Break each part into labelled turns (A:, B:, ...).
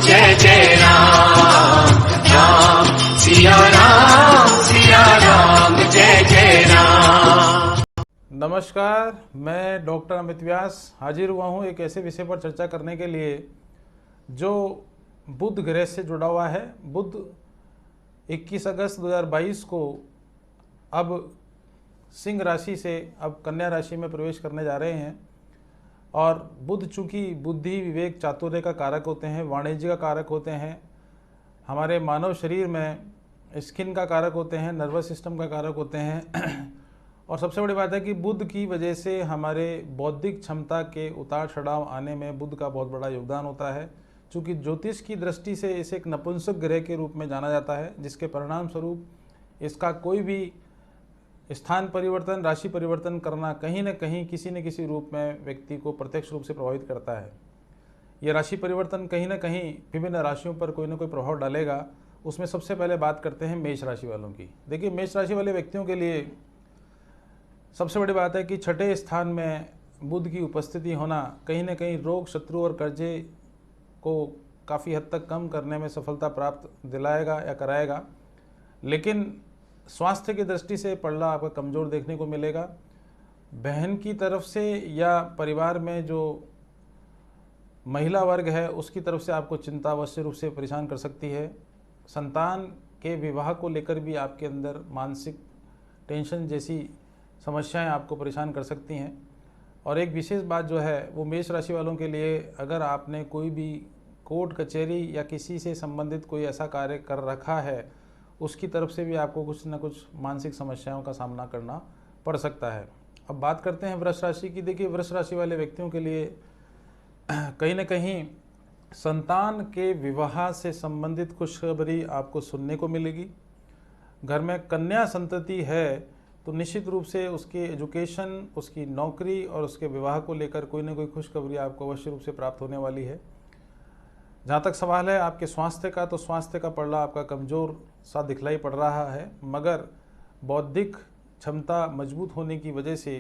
A: जय जय राम, राम सिया राम, जय जय राम।
B: नमस्कार, मैं डॉक्टर अमित व्यास हाजिर हुआ हूँ एक ऐसे विषय पर चर्चा करने के लिए जो बुध ग्रह से जुड़ा हुआ है। बुध 21 अगस्त 2022 को अब सिंह राशि से अब कन्या राशि में प्रवेश करने जा रहे हैं। और बुध चूँकि बुद्धि, विवेक, चातुर्य का कारक होते हैं, वाणिज्य का कारक होते हैं, हमारे मानव शरीर में स्किन का कारक होते हैं, नर्वस सिस्टम का कारक होते हैं। और सबसे बड़ी बात है कि बुध की वजह से हमारे बौद्धिक क्षमता के उतार चढ़ाव आने में बुध का बहुत बड़ा योगदान होता है। चूँकि ज्योतिष की दृष्टि से इसे एक नपुंसक ग्रह के रूप में जाना जाता है, जिसके परिणाम स्वरूप इसका कोई भी स्थान परिवर्तन, राशि परिवर्तन करना कहीं न कहीं किसी न किसी रूप में व्यक्ति को प्रत्यक्ष रूप से प्रभावित करता है। ये राशि परिवर्तन कहीं न कहीं विभिन्न राशियों पर कोई ना कोई प्रभाव डालेगा। उसमें सबसे पहले बात करते हैं मेष राशि वालों की। देखिए, मेष राशि वाले व्यक्तियों के लिए सबसे बड़ी बात है कि छठे स्थान में बुध की उपस्थिति होना कहीं न कहीं रोग, शत्रु और कर्जे को काफ़ी हद तक कम करने में सफलता प्राप्त दिलाएगा या कराएगा। लेकिन स्वास्थ्य की दृष्टि से पड़ला आपका कमज़ोर देखने को मिलेगा। बहन की तरफ से या परिवार में जो महिला वर्ग है उसकी तरफ से आपको चिंता अवश्य रूप से परेशान कर सकती है। संतान के विवाह को लेकर भी आपके अंदर मानसिक टेंशन जैसी समस्याएं आपको परेशान कर सकती हैं। और एक विशेष बात जो है वो मेष राशि वालों के लिए, अगर आपने कोई भी कोर्ट कचहरी या किसी से संबंधित कोई ऐसा कार्य कर रखा है, उसकी तरफ से भी आपको कुछ न कुछ मानसिक समस्याओं का सामना करना पड़ सकता है। अब बात करते हैं वृष राशि की। देखिए, वृष राशि वाले व्यक्तियों के लिए कहीं न कहीं संतान के विवाह से संबंधित खुशखबरी आपको सुनने को मिलेगी। घर में कन्या संतति है तो निश्चित रूप से उसकी एजुकेशन, उसकी नौकरी और उसके विवाह को लेकर कोई ना कोई खुशखबरी आपको अवश्य रूप से प्राप्त होने वाली है। जहाँ तक सवाल है आपके स्वास्थ्य का, तो स्वास्थ्य का पड़ला आपका कमज़ोर सा दिखलाई पड़ रहा है, मगर बौद्धिक क्षमता मजबूत होने की वजह से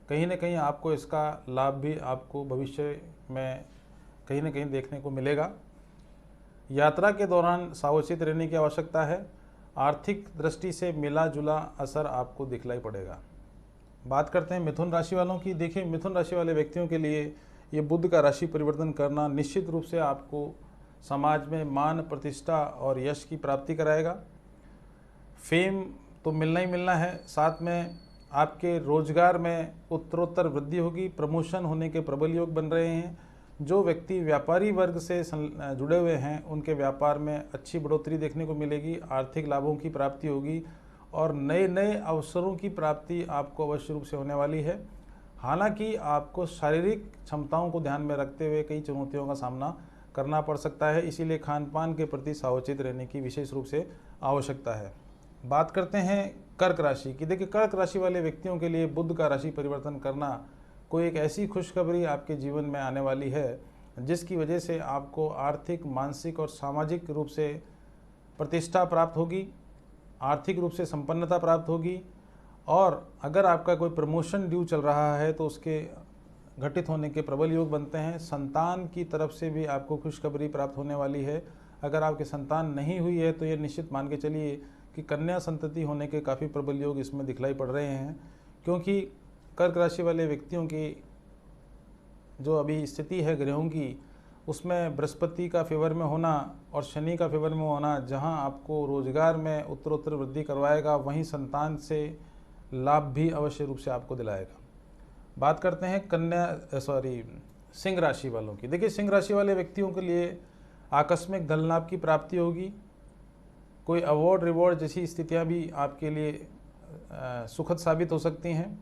B: कहीं न कहीं आपको इसका लाभ भी आपको भविष्य में कहीं न कहीं देखने को मिलेगा। यात्रा के दौरान सावचेत रहने की आवश्यकता है। आर्थिक दृष्टि से मिला जुला असर आपको दिखलाई पड़ेगा। बात करते हैं मिथुन राशि वालों की। देखिए, मिथुन राशि वाले व्यक्तियों के लिए ये बुध का राशि परिवर्तन करना निश्चित रूप से आपको समाज में मान, प्रतिष्ठा और यश की प्राप्ति कराएगा। फेम तो मिलना ही मिलना है, साथ में आपके रोजगार में उत्तरोत्तर वृद्धि होगी। प्रमोशन होने के प्रबल योग बन रहे हैं। जो व्यक्ति व्यापारी वर्ग से जुड़े हुए हैं उनके व्यापार में अच्छी बढ़ोतरी देखने को मिलेगी। आर्थिक लाभों की प्राप्ति होगी और नए नए अवसरों की प्राप्ति आपको अवश्य रूप से होने वाली है। हालांकि आपको शारीरिक क्षमताओं को ध्यान में रखते हुए कई चुनौतियों का सामना करना पड़ सकता है, इसीलिए खान पान के प्रति सावचेत रहने की विशेष रूप से आवश्यकता है। बात करते हैं कर्क राशि की। देखिए, कर्क राशि वाले व्यक्तियों के लिए बुध का राशि परिवर्तन करना कोई एक ऐसी खुशखबरी आपके जीवन में आने वाली है जिसकी वजह से आपको आर्थिक, मानसिक और सामाजिक रूप से प्रतिष्ठा प्राप्त होगी, आर्थिक रूप से संपन्नता प्राप्त होगी। और अगर आपका कोई प्रमोशन ड्यू चल रहा है तो उसके घटित होने के प्रबल योग बनते हैं। संतान की तरफ से भी आपको खुशखबरी प्राप्त होने वाली है। अगर आपकी संतान नहीं हुई है तो ये निश्चित मान के चलिए कि कन्या संतति होने के काफ़ी प्रबल योग इसमें दिखलाई पड़ रहे हैं, क्योंकि कर्क राशि वाले व्यक्तियों की जो अभी स्थिति है ग्रहों की, उसमें बृहस्पति का फेवर में होना और शनि का फेवर में होना, जहां आपको रोजगार में उत्तरोत्तर वृद्धि करवाएगा, वहीं संतान से लाभ भी अवश्य रूप से आपको दिलाएगा। बात करते हैं सिंह राशि वालों की। देखिए, सिंह राशि वाले व्यक्तियों के लिए आकस्मिक धन लाभ की प्राप्ति होगी। कोई अवार्ड, रिवॉर्ड जैसी स्थितियां भी आपके लिए सुखद साबित हो सकती हैं।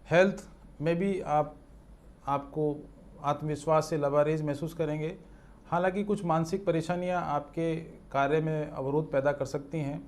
B: हेल्थ में भी आपको आत्मविश्वास से लबारेज महसूस करेंगे। हालांकि कुछ मानसिक परेशानियां आपके कार्य में अवरोध पैदा कर सकती हैं।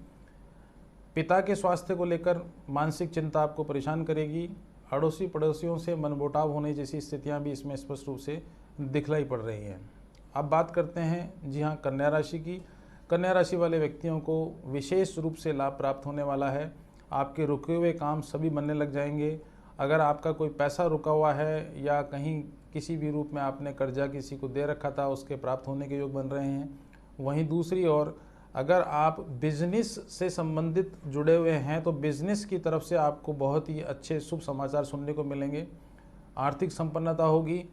B: पिता के स्वास्थ्य को लेकर मानसिक चिंता आपको परेशान करेगी। अड़ोसी पड़ोसियों से मनमुटाव होने जैसी स्थितियां भी इसमें स्पष्ट रूप से दिखलाई पड़ रही हैं। अब बात करते हैं जी हाँ कन्या राशि की। कन्या राशि वाले व्यक्तियों को विशेष रूप से लाभ प्राप्त होने वाला है। आपके रुके हुए काम सभी बनने लग जाएंगे। अगर आपका कोई पैसा रुका हुआ है या कहीं किसी भी रूप में आपने कर्जा किसी को दे रखा था उसके प्राप्त होने के योग बन रहे हैं। वहीं दूसरी ओर अगर आप बिजनेस से संबंधित जुड़े हुए हैं तो बिजनेस की तरफ से आपको बहुत ही अच्छे शुभ समाचार सुनने को मिलेंगे। आर्थिक संपन्नता होगी,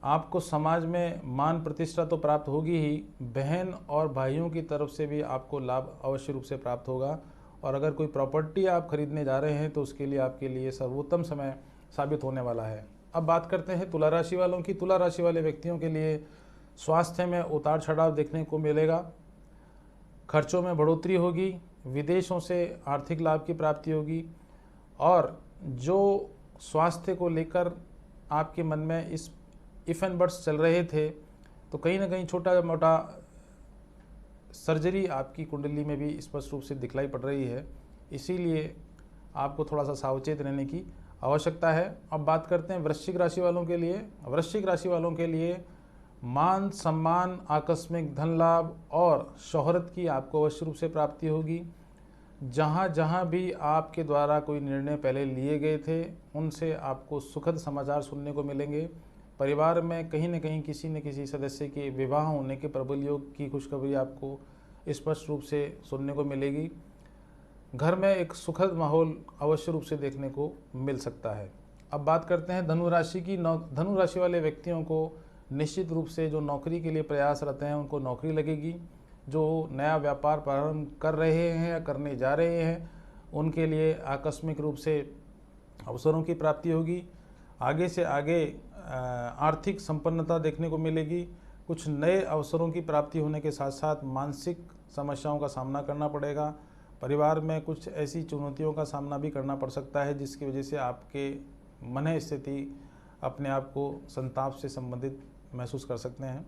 B: आपको समाज में मान प्रतिष्ठा तो प्राप्त होगी ही, बहन और भाइयों की तरफ से भी आपको लाभ अवश्य रूप से प्राप्त होगा। और अगर कोई प्रॉपर्टी आप खरीदने जा रहे हैं तो उसके लिए आपके लिए सर्वोत्तम समय साबित होने वाला है। अब बात करते हैं तुला राशि वालों की। तुला राशि वाले व्यक्तियों के लिए स्वास्थ्य में उतार चढ़ाव देखने को मिलेगा, खर्चों में बढ़ोतरी होगी, विदेशों से आर्थिक लाभ की प्राप्ति होगी और जो स्वास्थ्य को लेकर आपके मन में इस इफ एंड बट्स चल रहे थे तो कहीं ना कहीं छोटा मोटा सर्जरी आपकी कुंडली में भी स्पष्ट रूप से दिखलाई पड़ रही है, इसीलिए आपको थोड़ा सा सावचेत रहने की आवश्यकता है। अब बात करते हैं वृश्चिक राशि वालों के लिए। वृश्चिक राशि वालों के लिए मान सम्मान, आकस्मिक धन लाभ और शोहरत की आपको अवश्य रूप से प्राप्ति होगी। जहाँ जहाँ भी आपके द्वारा कोई निर्णय पहले लिए गए थे उनसे आपको सुखद समाचार सुनने को मिलेंगे। परिवार में कहीं न कहीं किसी न किसी सदस्य के विवाह होने के प्रबल योग की खुशखबरी आपको स्पष्ट रूप से सुनने को मिलेगी। घर में एक सुखद माहौल अवश्य रूप से देखने को मिल सकता है। अब बात करते हैं धनु राशि की। धनु राशि वाले व्यक्तियों को निश्चित रूप से जो नौकरी के लिए प्रयासरत हैं उनको नौकरी लगेगी। जो नया व्यापार प्रारंभ कर रहे हैं या करने जा रहे हैं उनके लिए आकस्मिक रूप से अवसरों की प्राप्ति होगी। आगे से आगे आर्थिक संपन्नता देखने को मिलेगी। कुछ नए अवसरों की प्राप्ति होने के साथ साथ मानसिक समस्याओं का सामना करना पड़ेगा। परिवार में कुछ ऐसी चुनौतियों का सामना भी करना पड़ सकता है जिसकी वजह से आपके मन स्थिति अपने आप को संताप से संबंधित महसूस कर सकते हैं।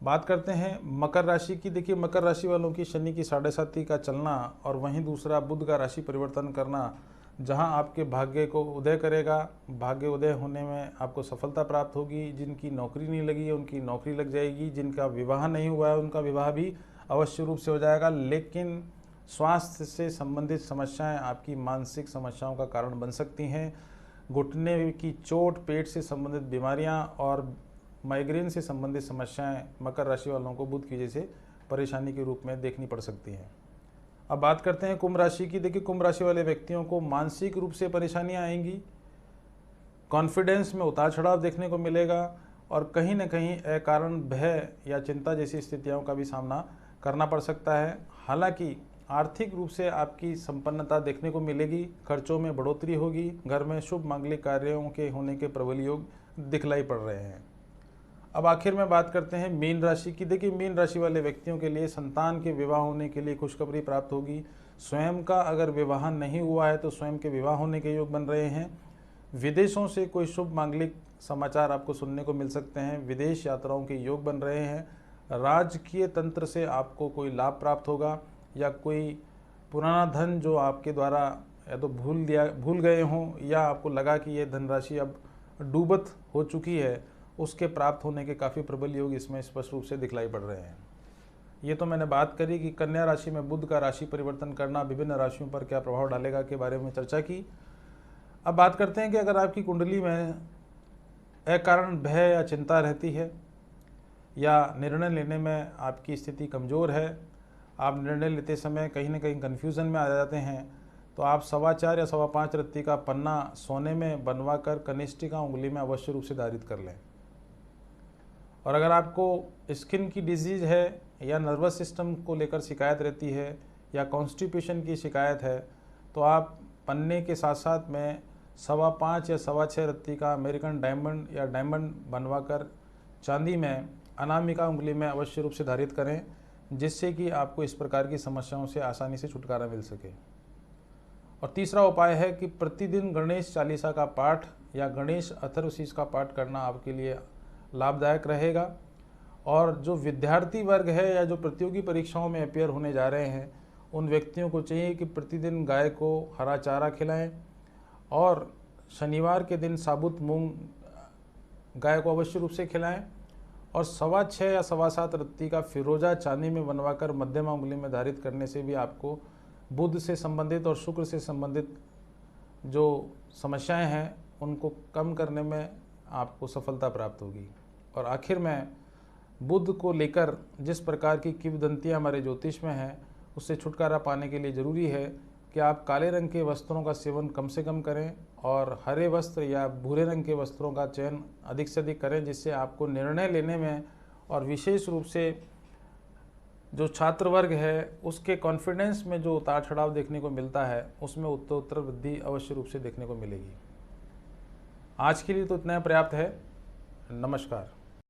B: बात करते हैं मकर राशि की। देखिए, मकर राशि वालों की शनि की 7.5 का चलना और वहीं दूसरा बुध का राशि परिवर्तन करना जहां आपके भाग्य को उदय करेगा। भाग्य उदय होने में आपको सफलता प्राप्त होगी। जिनकी नौकरी नहीं लगी है उनकी नौकरी लग जाएगी। जिनका विवाह नहीं हुआ है उनका विवाह भी अवश्य रूप से हो जाएगा। लेकिन स्वास्थ्य से संबंधित समस्याएं आपकी मानसिक समस्याओं का कारण बन सकती हैं। घुटने की चोट, पेट से संबंधित बीमारियां और माइग्रेन से संबंधित समस्याएं मकर राशि वालों को बुध की वजह से परेशानी के रूप में देखनी पड़ सकती हैं। अब बात करते हैं कुंभ राशि की। देखिए, कुंभ राशि वाले व्यक्तियों को मानसिक रूप से परेशानियां आएंगी, कॉन्फिडेंस में उतार चढ़ाव देखने को मिलेगा और कहीं न कहीं अकारण भय या चिंता जैसी स्थितियों का भी सामना करना पड़ सकता है। हालांकि आर्थिक रूप से आपकी संपन्नता देखने को मिलेगी, खर्चों में बढ़ोतरी होगी, घर में शुभ मांगलिक कार्यों के होने के प्रबल योग दिखलाई पड़ रहे हैं। अब आखिर में बात करते हैं मीन राशि की। देखिए, मीन राशि वाले व्यक्तियों के लिए संतान के विवाह होने के लिए खुशखबरी प्राप्त होगी। स्वयं का अगर विवाह नहीं हुआ है तो स्वयं के विवाह होने के योग बन रहे हैं। विदेशों से कोई शुभ मांगलिक समाचार आपको सुनने को मिल सकते हैं। विदेश यात्राओं के योग बन रहे हैं। राजकीय तंत्र से आपको कोई लाभ प्राप्त होगा या कोई पुराना धन जो आपके द्वारा या तो भूल गए हों या आपको लगा कि ये धनराशि अब डूबत हो चुकी है, उसके प्राप्त होने के काफ़ी प्रबल योग इसमें स्पष्ट रूप से दिखलाई पड़ रहे हैं। ये तो मैंने बात करी कि कन्या राशि में बुध का राशि परिवर्तन करना विभिन्न राशियों पर क्या प्रभाव डालेगा के बारे में चर्चा की। अब बात करते हैं कि अगर आपकी कुंडली में अकारण भय या चिंता रहती है या निर्णय लेने में आपकी स्थिति कमज़ोर है, आप निर्णय लेते समय कहीं ना कहीं कन्फ्यूज़न में आ जाते हैं, तो आप 4.25 या 5.25 रत्ती का पन्ना सोने में बनवा कर कनिष्ठिका उंगली में अवश्य रूप से धारित कर लें। और अगर आपको स्किन की डिजीज़ है या नर्वस सिस्टम को लेकर शिकायत रहती है या कॉन्स्टिपेशन की शिकायत है तो आप पन्ने के साथ साथ में 5.25 या 6.25 रत्ती का अमेरिकन डायमंड या डायमंड बनवा कर चांदी में अनामिका उंगली में अवश्य रूप से धारित करें, जिससे कि आपको इस प्रकार की समस्याओं से आसानी से छुटकारा मिल सके। और तीसरा उपाय है कि प्रतिदिन गणेश चालीसा का पाठ या गणेश अथर्वशीष का पाठ करना आपके लिए लाभदायक रहेगा। और जो विद्यार्थी वर्ग है या जो प्रतियोगी परीक्षाओं में अपेयर होने जा रहे हैं उन व्यक्तियों को चाहिए कि प्रतिदिन गाय को हरा चारा खिलाएं और शनिवार के दिन साबुत मूंग गाय को अवश्य रूप से खिलाएं और 6.25 या 7.25 रत्ती का फिरोजा चांदी में बनवाकर मध्यमा उंगली में धारित करने से भी आपको बुध से संबंधित और शुक्र से संबंधित जो समस्याएं हैं उनको कम करने में आपको सफलता प्राप्त होगी। और आखिर में बुध को लेकर जिस प्रकार की किंवदंतियाँ हमारे ज्योतिष में हैं, उससे छुटकारा पाने के लिए ज़रूरी है कि आप काले रंग के वस्त्रों का सेवन कम से कम करें और हरे वस्त्र या भूरे रंग के वस्त्रों का चयन अधिक से अधिक करें, जिससे आपको निर्णय लेने में और विशेष रूप से जो छात्र वर्ग है उसके कॉन्फिडेंस में जो उतार चढ़ाव देखने को मिलता है, उसमें उत्तरोत्तर वृद्धि अवश्य रूप से देखने को मिलेगी। आज के लिए तो इतना पर्याप्त है। नमस्कार।